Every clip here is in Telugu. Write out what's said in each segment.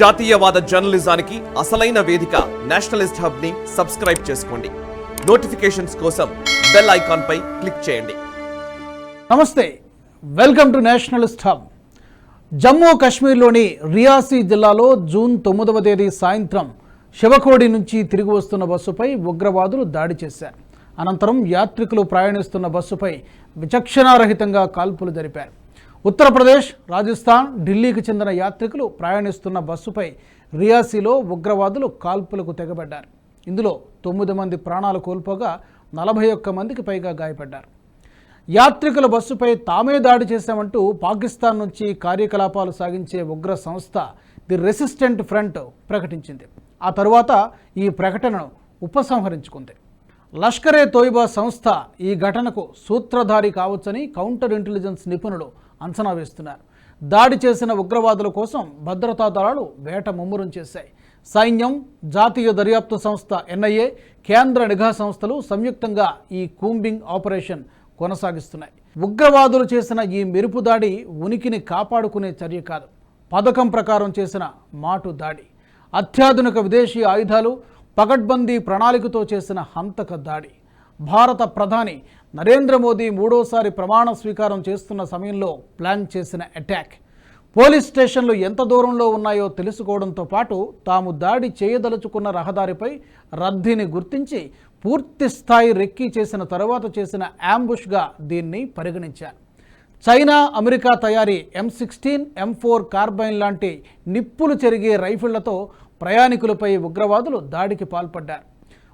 జాతీయవాద జర్నలిజానికి అసలైన వేదిక నేషనలిస్ట్ హబ్ ని సబ్స్క్రైబ్ చేసుకోండి. నోటిఫికేషన్స్ కోసం బెల్ ఐకాన్ పై క్లిక్ చేయండి. నమస్తే, welcome to nationalist hub. Jammu కాశ్మీర్లోని రియాసీ జిల్లాలో జూన్ 9వ తేదీ సాయంత్రం శివకోడి నుంచి తిరిగి వస్తున్న బస్సుపై ఉగ్రవాదులు దాడి చేశారు. అనంతరం యాత్రికులు ప్రయాణిస్తున్న బస్సుపై విచక్షణారహితంగా కాల్పులు జరిపారు. ఉత్తరప్రదేశ్, రాజస్థాన్, ఢిల్లీకి చెందిన యాత్రికులు ప్రయాణిస్తున్న బస్సుపై రియాసీలో ఉగ్రవాదులు కాల్పులకు తెగబడ్డారు. ఇందులో 9 మంది ప్రాణాలు కోల్పోగా 41 మందికి పైగా గాయపడ్డారు. యాత్రికుల బస్సుపై తామే దాడి చేశామంటూ పాకిస్తాన్ నుంచి కార్యకలాపాలు సాగించే ఉగ్ర సంస్థ ది రెసిస్టెంట్ ఫ్రంట్ ప్రకటించింది. ఆ తరువాత ఈ ప్రకటనను ఉపసంహరించుకుంది. లష్కరే తోయిబా సంస్థ ఈ ఘటనకు సూత్రధారి కావచ్చని కౌంటర్ ఇంటెలిజెన్స్ నిపుణులు అంచనా వేస్తున్నారు. దాడి చేసిన ఉగ్రవాదుల కోసం భద్రతా దళాలు వేట ముమ్మరం చేశాయి. సైన్యం, జాతీయ దర్యాప్తు సంస్థ ఎన్ఐఏ, కేంద్ర నిఘా సంస్థలు సంయుక్తంగా ఈ కూంబింగ్ ఆపరేషన్ కొనసాగిస్తున్నాయి. ఉగ్రవాదులు చేసిన ఈ మెరుపు దాడి ఉనికిని కాపాడుకునే చర్య కాదు, పథకం ప్రకారం చేసిన మాటు దాడి. అత్యాధునిక విదేశీ ఆయుధాలు, పకడ్బందీ ప్రణాళికతో చేసిన హంతక దాడి. భారత ప్రధాని నరేంద్ర మోదీ 3వసారి ప్రమాణ స్వీకారం చేస్తున్న సమయంలో ప్లాన్ చేసిన అటాక్. పోలీస్ స్టేషన్లు ఎంత దూరంలో ఉన్నాయో తెలుసుకోవడంతో పాటు తాము దాడి చేయదలుచుకున్న రహదారిపై రద్దీని గుర్తించి పూర్తి స్థాయి రెక్కీ చేసిన తరువాత చేసిన యాంబుష్గా దీన్ని పరిగణించారు. చైనా, అమెరికా తయారీ M16, M4 కార్బైన్ లాంటి నిప్పులు చెరిగే రైఫిళ్లతో ప్రయాణికులపై ఉగ్రవాదులు దాడికి పాల్పడ్డారు.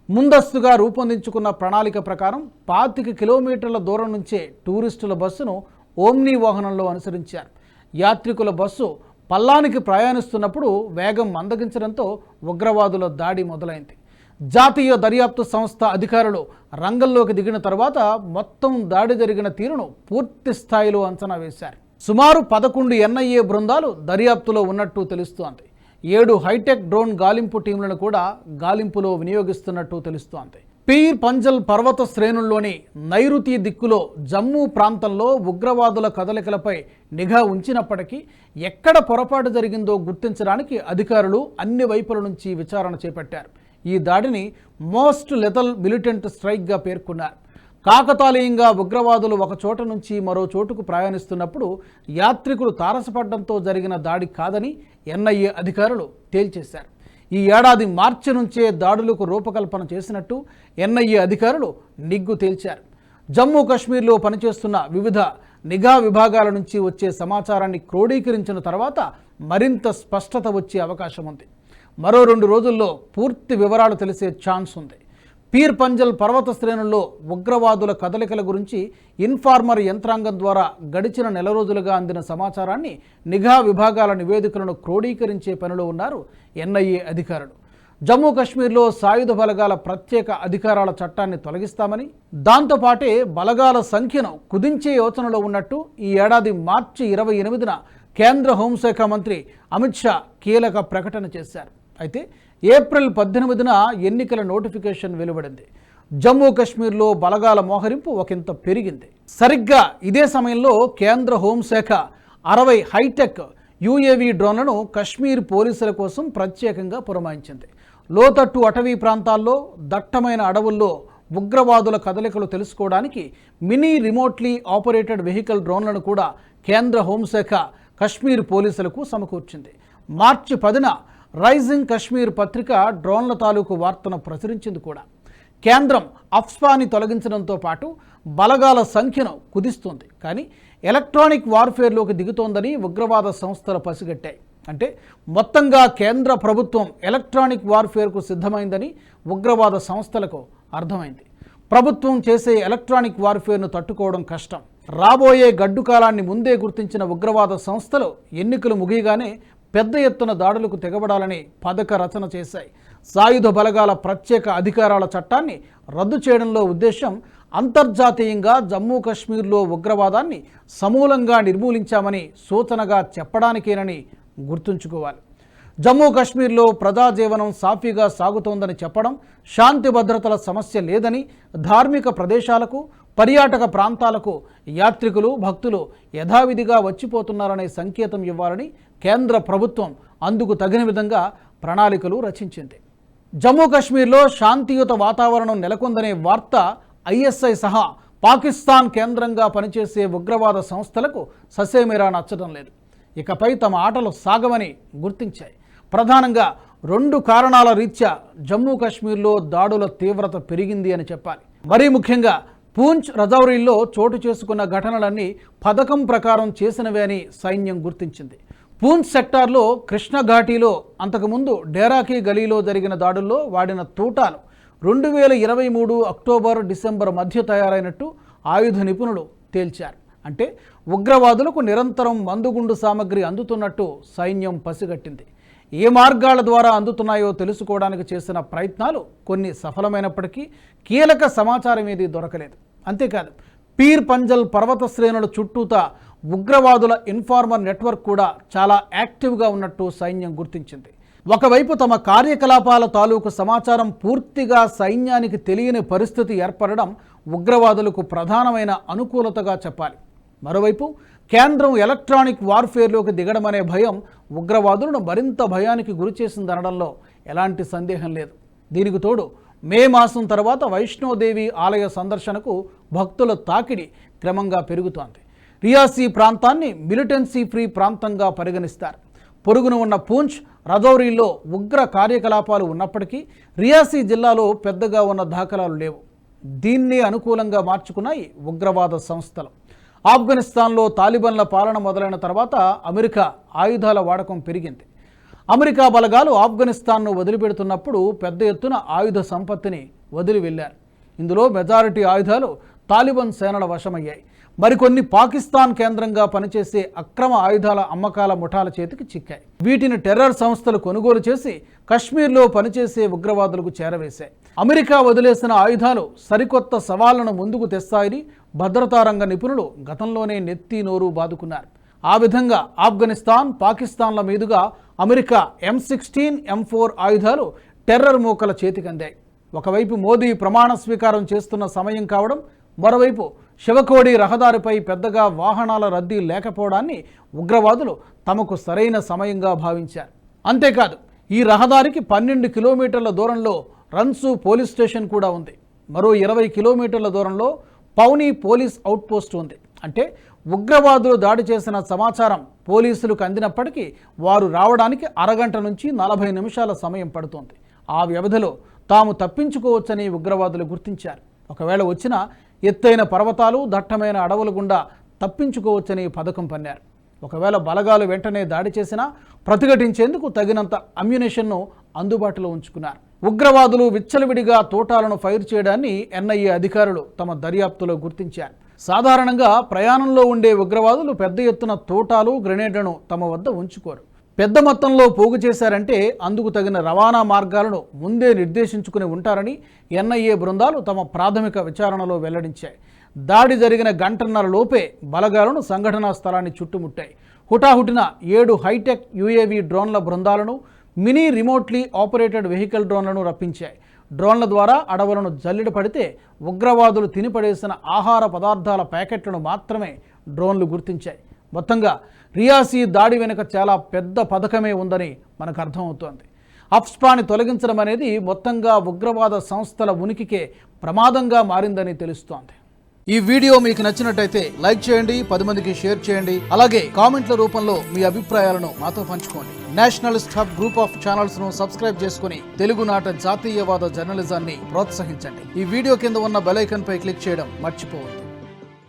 ముందస్తుగా రూపొందించుకున్న ప్రణాళిక ప్రకారం 25 కిలోమీటర్ల దూరం నుంచే టూరిస్టుల బస్సును ఓమ్నీ వాహనంలో అనుసరించారు. యాత్రికుల బస్సు పల్లానికి ప్రయాణిస్తున్నప్పుడు వేగం మందగించడంతో ఉగ్రవాదుల దాడి మొదలైంది. జాతీయ దర్యాప్తు సంస్థ అధికారులు రంగంలోకి దిగిన తర్వాత మొత్తం దాడి జరిగిన తీరును పూర్తి స్థాయిలో అంచనా వేశారు. సుమారు 11 ఎన్ఐఏ బృందాలు దర్యాప్తులో ఉన్నట్టు తెలుస్తోంది. 7 హైటెక్ డ్రోన్ గాలింపు టీంలను కూడా గాలింపులో వినియోగిస్తున్నట్టు తెలుస్తోంది. పీర్ పంజల్ పర్వత శ్రేణుల్లోని నైరుతి దిక్కులో జమ్మూ ప్రాంతంలో ఉగ్రవాదుల కదలికలపై నిఘా ఉంచినప్పటికీ ఎక్కడ పొరపాటు జరిగిందో గుర్తించడానికి అధికారులు అన్ని వైపుల నుంచి విచారణ చేపట్టారు. ఈ దాడిని మోస్ట్ లెథల్ మిలిటెంట్ స్ట్రైక్గా పేర్కొన్నారు. కాకతాళీయంగా ఉగ్రవాదులు ఒక చోట నుంచి మరో చోటుకు ప్రయాణిస్తున్నప్పుడు యాత్రికులు తారసపడడంతో జరిగిన దాడి కాదని ఎన్ఐఏ అధికారులు తేల్చేశారు. ఈ ఏడాది మార్చి నుంచే దాడులకు రూపకల్పన చేసినట్టు ఎన్ఐఏ అధికారులు నిగ్గు తేల్చారు. జమ్మూ కాశ్మీర్లో పనిచేస్తున్న వివిధ నిఘా విభాగాల నుంచి వచ్చే సమాచారాన్ని క్రోడీకరించిన తర్వాత మరింత స్పష్టత వచ్చే అవకాశం ఉంది. మరో 2 రోజుల్లో పూర్తి వివరాలు తెలిసే ఛాన్స్ ఉంది. పీర్ పంజల్ పర్వత శ్రేణుల్లో ఉగ్రవాదుల కదలికల గురించి ఇన్ఫార్మర్ యంత్రాంగం ద్వారా గడిచిన నెల రోజులుగా అందిన సమాచారాన్ని, నిఘా విభాగాల నివేదికలను క్రోడీకరించే పనిలో ఉన్నారు ఎన్ఐఏ అధికారులు. జమ్మూ కాశ్మీర్లో సాయుధ బలగాల ప్రత్యేక అధికారాల చట్టాన్ని తొలగిస్తామని, దాంతోపాటే బలగాల సంఖ్యను కుదించే యోచనలో ఉన్నట్టు ఈ ఏడాది మార్చి 28న కేంద్ర హోంశాఖ మంత్రి అమిత్ షా కీలక ప్రకటన చేశారు. అయితే ఏప్రిల్ 18న ఎన్నికల నోటిఫికేషన్ వెలువడింది. జమ్మూ కాశ్మీర్లో బలగాల మోహరింపు ఒకంత పెరిగింది. సరిగ్గా ఇదే సమయంలో కేంద్ర హోంశాఖ 60 హైటెక్ UAV డ్రోన్లను కశ్మీర్ పోలీసుల కోసం ప్రత్యేకంగా పురమాయించింది. లోతట్టు అటవీ ప్రాంతాల్లో, దట్టమైన అడవుల్లో ఉగ్రవాదుల కదలికలు తెలుసుకోవడానికి మినీ రిమోట్లీ ఆపరేటెడ్ వెహికల్ డ్రోన్లను కూడా కేంద్ర హోంశాఖ కశ్మీర్ పోలీసులకు సమకూర్చింది. మార్చి 10న రైజింగ్ కశ్మీర్ పత్రిక డ్రోన్ల తాలూకు వార్తను ప్రచురించింది కూడా. కేంద్రం అఫ్స్పాని తొలగించడంతో పాటు బలగాల సంఖ్యను కుదిస్తుంది, కానీ ఎలక్ట్రానిక్ వార్ఫేర్లోకి దిగుతోందని ఉగ్రవాద సంస్థలు పసిగట్టాయి. అంటే మొత్తంగా కేంద్ర ప్రభుత్వం ఎలక్ట్రానిక్ వార్ఫేర్కు సిద్ధమైందని ఉగ్రవాద సంస్థలకు అర్థమైంది. ప్రభుత్వం చేసే ఎలక్ట్రానిక్ వార్ఫేర్ను తట్టుకోవడం కష్టం. రాబోయే గడ్డు కాలాన్ని ముందే గుర్తించిన ఉగ్రవాద సంస్థలు ఎన్నికలు ముగియగానే పెద్ద ఎత్తున దాడులకు తెగబడాలని పథక రచన చేశాయి. సాయుధ బలగాల ప్రత్యేక అధికారాల చట్టాన్ని రద్దు చేయడంలో ఉద్దేశం అంతర్జాతీయంగా జమ్మూ కాశ్మీర్లో ఉగ్రవాదాన్ని సమూలంగా నిర్మూలించామని సూచనగా చెప్పడానికేనని గుర్తుంచుకోవాలి. జమ్మూ కాశ్మీర్లో ప్రజాజీవనం సాఫీగా సాగుతోందని చెప్పడం, శాంతి భద్రతల సమస్య లేదని, ధార్మిక ప్రదేశాలకు పర్యాటక ప్రాంతాలకు యాత్రికులు భక్తులు యథావిధిగా వచ్చిపోతున్నారనే సంకేతం ఇవ్వాలని కేంద్ర ప్రభుత్వం అందుకు తగిన విధంగా ప్రణాళికలు రచించింది. జమ్మూ కాశ్మీర్లో శాంతియుత వాతావరణం నెలకొందనే వార్త ఐఎస్ఐ సహా పాకిస్తాన్ కేంద్రంగా పనిచేసే ఉగ్రవాద సంస్థలకు ససేమిరా నచ్చడం లేదు. ఇకపై తమ ఆటలు సాగవని గుర్తించాయి. ప్రధానంగా 2 కారణాల రీత్యా జమ్మూ కాశ్మీర్లో దాడుల తీవ్రత పెరిగింది అని చెప్పాలి. మరీ ముఖ్యంగా పూంచ్ రజౌరీల్లో చోటు చేసుకున్న ఘటనలన్నీ పథకం ప్రకారం చేసినవే అని సైన్యం గుర్తించింది. పూంచ్ సెక్టార్లో కృష్ణఘాటీలో అంతకుముందు డేరాకీ గలీలో జరిగిన దాడుల్లో వాడిన తూటాలు 2023 అక్టోబర్ డిసెంబర్ మధ్య తయారైనట్టు ఆయుధ నిపుణులు తేల్చారు. అంటే ఉగ్రవాదులకు నిరంతరం మందుగుండు సామగ్రి అందుతున్నట్టు సైన్యం పసిగట్టింది. ఏ మార్గాల ద్వారా అందుతున్నాయో తెలుసుకోవడానికి చేసిన ప్రయత్నాలు కొన్ని సఫలమైనప్పటికీ కీలక సమాచారం ఏదీ దొరకలేదు. అంతేకాదు పీర్ పంజల్ పర్వత శ్రేణుల చుట్టూతా ఉగ్రవాదుల ఇన్ఫార్మర్ నెట్వర్క్ కూడా చాలా యాక్టివ్గా ఉన్నట్టు సైన్యం గుర్తించింది. ఒకవైపు తమ కార్యకలాపాల తాలూకు సమాచారం పూర్తిగా సైన్యానికి తెలియని పరిస్థితి ఏర్పడడం ఉగ్రవాదులకు ప్రధానమైన అనుకూలతగా చెప్పాలి. మరోవైపు కేంద్రం ఎలక్ట్రానిక్ వార్ఫేర్లోకి దిగడమనే భయం ఉగ్రవాదులను మరింత భయానికి గురిచేసిందనడంలో ఎలాంటి సందేహం లేదు. దీనికి తోడు మే మాసం తర్వాత వైష్ణోదేవి ఆలయ సందర్శనకు భక్తుల తాకిడి క్రమంగా పెరుగుతోంది. రియాసీ ప్రాంతాన్ని మిలిటెన్సీ ఫ్రీ ప్రాంతంగా పరిగణిస్తారు. పొరుగున ఉన్న పూంచ్ రజౌరీల్లో ఉగ్ర కార్యకలాపాలు ఉన్నప్పటికీ రియాసీ జిల్లాలో పెద్దగా ఉన్న దాఖలాలు లేవు. దీన్ని అనుకూలంగా మార్చుకున్నాయి ఉగ్రవాద సంస్థలు. ఆఫ్ఘనిస్తాన్లో తాలిబాన్ల పాలన మొదలైన తర్వాత అమెరికా ఆయుధాల వాడకం పెరిగింది. అమెరికా బలగాలు ఆఫ్ఘనిస్తాన్ను వదిలిపెడుతున్నప్పుడు పెద్ద ఎత్తున ఆయుధ సంపత్తిని వదిలి వెళ్లారు. ఇందులో మెజారిటీ ఆయుధాలు తాలిబాన్ సేనల వశమయ్యాయి. మరికొన్ని పాకిస్తాన్ కేంద్రంగా పనిచేసే అక్రమ ఆయుధాల అమ్మకాల ముఠాల చేతికి చిక్కాయి. వీటిని టెర్రర్ సంస్థలు కొనుగోలు చేసి కశ్మీర్లో పనిచేసే ఉగ్రవాదులకు చేరవేశాయి. అమెరికా వదిలేసిన ఆయుధాలు సరికొత్త సవాళ్లను ముందుకు తెస్తాయని భద్రతా రంగ నిపుణులు గతంలోనే నెత్తి నోరు బాదుకున్నారు. ఆ విధంగా ఆఫ్ఘనిస్తాన్ పాకిస్తాన్ల మీదుగా అమెరికా M16 M4 ఆయుధాలు టెర్రర్ మూకల చేతికందాయి. ఒకవైపు మోదీ ప్రమాణ స్వీకారం చేస్తున్న సమయం కావడం, మరోవైపు శివకోడి రహదారిపై పెద్దగా వాహనాల రద్దీ లేకపోవడాన్ని ఉగ్రవాదులు తమకు సరైన సమయంగా భావించారు. అంతేకాదు ఈ రహదారికి 12 కిలోమీటర్ల దూరంలో రన్సు పోలీస్ స్టేషన్ కూడా ఉంది. మరో 20 కిలోమీటర్ల దూరంలో పౌనీ పోలీస్ అవుట్పోస్ట్ ఉంది. అంటే ఉగ్రవాదులు దాడి చేసిన సమాచారం పోలీసులకు అందినప్పటికీ వారు రావడానికి అరగంట నుంచి 40 నిమిషాల సమయం పడుతోంది. ఆ వ్యవధిలో తాము తప్పించుకోవచ్చని ఉగ్రవాదులు గుర్తించారు. ఒకవేళ వచ్చినా ఎత్తైన పర్వతాలు దట్టమైన అడవుల గుండా తప్పించుకోవచ్చని పథకం పన్నారు. ఒకవేళ బలగాలు వెంటనే దాడి చేసినా ప్రతిఘటించేందుకు తగినంత అమ్యునేషన్ను అందుబాటులో ఉంచుకున్నారు. ఉగ్రవాదులు విచ్చలవిడిగా తోటాలను ఫైర్ చేయడాన్ని NIA అధికారులు తమ దర్యాప్తులో గుర్తించారు. సాధారణంగా ప్రయాణంలో ఉండే ఉగ్రవాదులు పెద్ద ఎత్తున తోటాలు గ్రెనేడ్లను తమ వద్ద ఉంచుకోరు. పెద్ద మొత్తంలో పోగు చేశారంటే అందుకు తగిన రవాణా మార్గాలను ముందే నిర్దేశించుకుని ఉంటారని NIA బృందాలు తమ ప్రాథమిక విచారణలో వెల్లడించాయి. దాడి జరిగిన గంటన్నర లోపే బలగాలను సంఘటనా స్థలాన్ని చుట్టుముట్టాయి. హుటాహుటిన 7 హైటెక్ UAV డ్రోన్ల బృందాలను, మినీ రిమోట్లీ ఆపరేటెడ్ వెహికల్ డ్రోన్లను రప్పించాయి. డ్రోన్ల ద్వారా అడవులను జల్లెడ పడితే ఉగ్రవాదులు తినిపడేసిన ఆహార పదార్థాల ప్యాకెట్లను మాత్రమే డ్రోన్లు గుర్తించాయి. మొత్తంగా రియాసీ దాడి వెనుక చాలా పెద్ద పథకమే ఉందని మనకు అర్థమవుతోంది. అఫ్స్పాని తొలగించడం అనేది మొత్తంగా ఉగ్రవాద సంస్థల ఉనికికే ప్రమాదంగా మారిందని తెలుస్తోంది. ఈ వీడియో మీకు నచ్చినట్టయితే లైక్ చేయండి, 10 మందికి షేర్ చేయండి. అలాగే కామెంట్ల రూపంలో మీ అభిప్రాయాలను మాతో పంచుకోండి. Nationalist hub group of channels ను సబ్స్క్రైబ్ చేసుకుని తెలుగునాట జాతీయవాద జర్నలిజాన్ని ప్రోత్సహించండి. ఈ వీడియో కింద ఉన్న బెల్ ఐకాన్ పై క్లిక్ చేయడం మర్చిపోవద్దు.